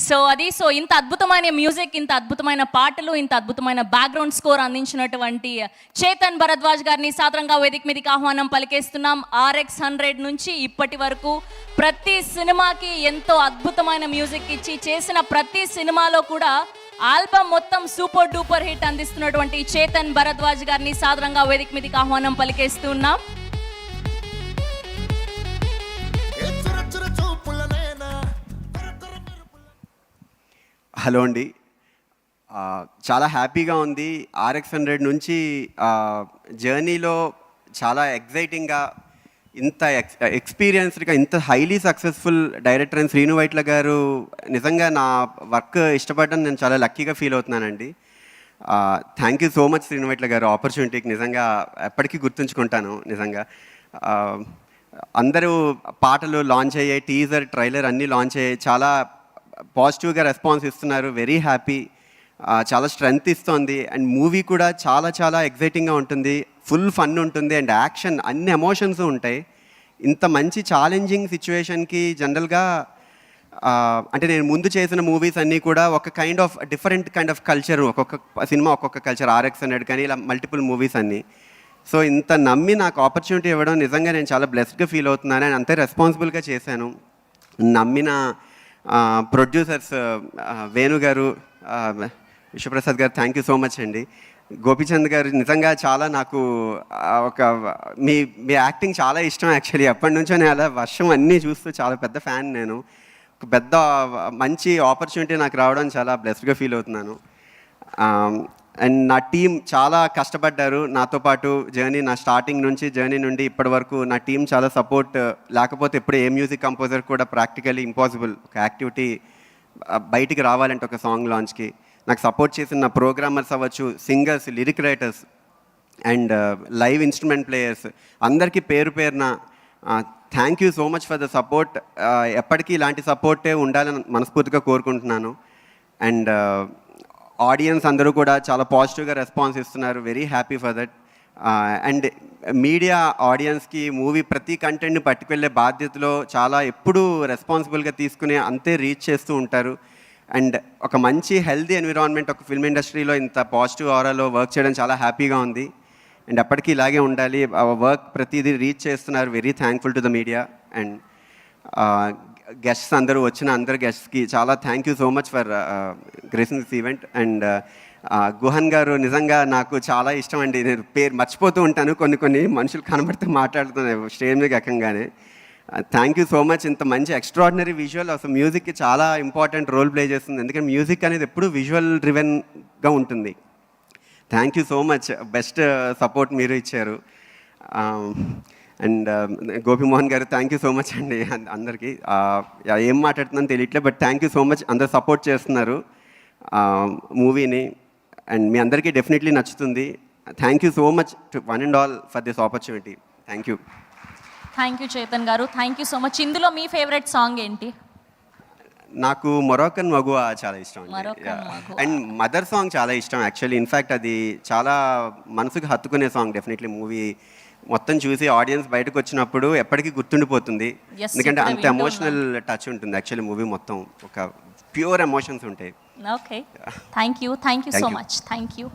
So ఇంత అద్భుతమైన music, ఇంత అద్భుతమైన పాటలు, ఇంత అద్భుతమైన బ్యాక్గ్రౌండ్ స్కోర్ అందించినటువంటి చేతన్ భరద్వాజ్ గారిని సాదరంగా వేదిక మీదకి ఆహ్వానం పలికేస్తున్నాం. RX100 నుంచి ఇప్పటి వరకు ప్రతి సినిమాకి ఎంతో అద్భుతమైన మ్యూజిక్ ఇచ్చి చేసిన ప్రతి సినిమాలో కూడా ఆల్బమ్ మొత్తం సూపర్ డూపర్ హిట్ అందిస్తున్నటువంటి చేతన్ భరద్వాజ్ గారిని సాదరంగా వేదిక మీదకి ఆహ్వానం పలికేస్తున్నాం. హలో అండి, చాలా హ్యాపీగా ఉంది. RX100 నుంచి జర్నీలో చాలా ఎగ్జైటింగ్గా, ఇంత ఎక్స్పీరియన్స్డ్గా, ఇంత హైలీ సక్సెస్ఫుల్ డైరెక్టర్ అయిన శ్రీను వైట్ల గారు నిజంగా నా వర్క్ ఇష్టపడడం నేను చాలా లక్కీగా ఫీల్ అవుతున్నానండి. Thank you so much Srinu Vaitla గారు, ఆపర్చునిటీకి నిజంగా ఎప్పటికీ గుర్తుంచుకుంటాను. నిజంగా అందరూ పాటలు లాంచ్ అయ్యాయి, టీజర్ ట్రైలర్ అన్నీ లాంచ్ అయ్యాయి, చాలా పాజిటివ్గా రెస్పాన్స్ ఇస్తున్నారు. వెరీ హ్యాపీ, చాలా స్ట్రెంగ్త్ ఇస్తుంది. అండ్ మూవీ కూడా చాలా చాలా ఎగ్జైటింగ్గా ఉంటుంది, ఫుల్ ఫన్ ఉంటుంది అండ్ యాక్షన్, అన్ని ఎమోషన్స్ ఉంటాయి. ఇంత మంచి ఛాలెంజింగ్ సిచ్యువేషన్కి జనరల్గా అంటే నేను ముందు చేసిన మూవీస్ అన్నీ కూడా ఒక డిఫరెంట్ కైండ్ ఆఫ్ కల్చర్, ఒక్కొక్క సినిమా ఒక్కొక్క కల్చర్, RX100 కానీ ఇలా మల్టిపుల్ మూవీస్ అన్నీ. సో ఇంత నమ్మి నాకు ఆపర్చునిటీ ఇవ్వడం నిజంగా నేను చాలా బ్లెస్డ్గా ఫీల్ అవుతున్నాను. అండ్ అంతే రెస్పాన్సిబుల్గా చేశాను. నమ్మిన ప్రొడ్యూసర్స్ వేణు గారు, విశ్వప్రసాద్ గారు, థ్యాంక్ యూ సో మచ్ అండి. గోపీచంద్ గారు నిజంగా చాలా నాకు మీ యాక్టింగ్ చాలా ఇష్టం. యాక్చువల్లీ ఎప్పటి నుంచో నేను అలా వర్షం అన్నీ చూస్తూ చాలా పెద్ద ఫ్యాన్. నేను ఒక పెద్ద మంచి ఆపర్చునిటీ నాకు రావడం చాలా బ్లెస్డ్గా ఫీల్ అవుతున్నాను. అండ్ నా టీం చాలా కష్టపడ్డారు నాతో పాటు. నా స్టార్టింగ్ నుంచి జర్నీ నుండి ఇప్పటి వరకు నా టీం చాలా సపోర్ట్. లేకపోతే ఇప్పుడు ఏ మ్యూజిక్ కంపోజర్ కూడా ప్రాక్టికల్లీ ఇంపాసిబుల్ ఒక యాక్టివిటీ బయటికి రావాలంటే ఒక సాంగ్ లాంచ్కి. నాకు సపోర్ట్ చేసిన నా ప్రోగ్రామర్స్ అవ్వచ్చు, singers, lyric writers and live instrument players, అందరికీ పేరు పేరున thank you so much for the support. ఎప్పటికీ ఇలాంటి సపోర్టే ఉండాలని మనస్ఫూర్తిగా కోరుకుంటున్నాను. అండ్ ఆడియన్స్ అందరూ కూడా చాలా పాజిటివ్గా రెస్పాన్స్ ఇస్తున్నారు. Very happy for that. And media ఆడియన్స్కి మూవీ ప్రతి కంటెంట్ని పట్టుకెళ్ళే బాధ్యతలో చాలా ఎప్పుడూ రెస్పాన్సిబుల్గా తీసుకుని అంతే రీచ్ చేస్తూ ఉంటారు. అండ్ ఒక మంచి హెల్దీ ఎన్విరాన్మెంట్ ఒక ఫిల్మ్ ఇండస్ట్రీలో ఇంత పాజిటివ్ ఆరాలో వర్క్ చేయడం చాలా హ్యాపీగా ఉంది. అండ్ ఎప్పటికీ ఇలాగే ఉండాలి. వర్క్ ప్రతిదీ రీచ్ చేస్తున్నారు. Very thankful to the media. And guests అందరూ వచ్చిన అందరు గెస్ట్స్కి చాలా thank you so much for gracing this event. And Guhan గారు నిజంగా నాకు చాలా ఇష్టం అండి. నేను పేరు మర్చిపోతూ ఉంటాను, కొన్ని మనుషులు కనబడితే మాట్లాడుతున్నాను స్టేజ్ మీద ఎక్కంగానే. Thank you so much. ఇంత మంచి ఎక్స్ట్రాడినరీ విజువల్, అసలు మ్యూజిక్కి చాలా ఇంపార్టెంట్ రోల్ ప్లే చేస్తుంది. ఎందుకంటే మ్యూజిక్ అనేది ఎప్పుడూ విజువల్ డ్రివెన్గా ఉంటుంది. Thank you so much. Best support మీరు ఇచ్చారు. అండ్ గోపిమోహన్ గారు, థ్యాంక్ యూ సో మచ్ అండి. అందరికీ ఏం మాట్లాడుతుందని తెలియట్లే, but thank you so much. అందరు సపోర్ట్ చేస్తున్నారు మూవీని. అండ్ మీ అందరికీ డెఫినెట్లీ నచ్చుతుంది. Thank you so much to one and all for this opportunity. Thank you. Thank you Chetan గారు, థ్యాంక్ యూ సో మచ్. ఇందులో మీ ఫేవరెట్ సాంగ్ ఏంటి? నాకు మొరాకన్ మగువా చాలా ఇష్టం అండ్ మదర్ సాంగ్ చాలా ఇష్టం యాక్చువల్లీ. ఇన్ఫ్యాక్ట్ అది చాలా మనసుకు హత్తుకునే సాంగ్. డెఫినెట్లీ మూవీ మొత్తం చూసి ఆడియన్స్ బయటకు వచ్చినప్పుడు ఎప్పటికీ గుర్తుండిపోతుంది. ఎందుకంటే అంత ఎమోషనల్ టచ్ ఉంటుంది యాక్చువల్లీ మూవీ మొత్తం. ఒక ప్యూర్ ఎమోషన్స్ ఉంటాయి. Okay, thank you so much. Thank you.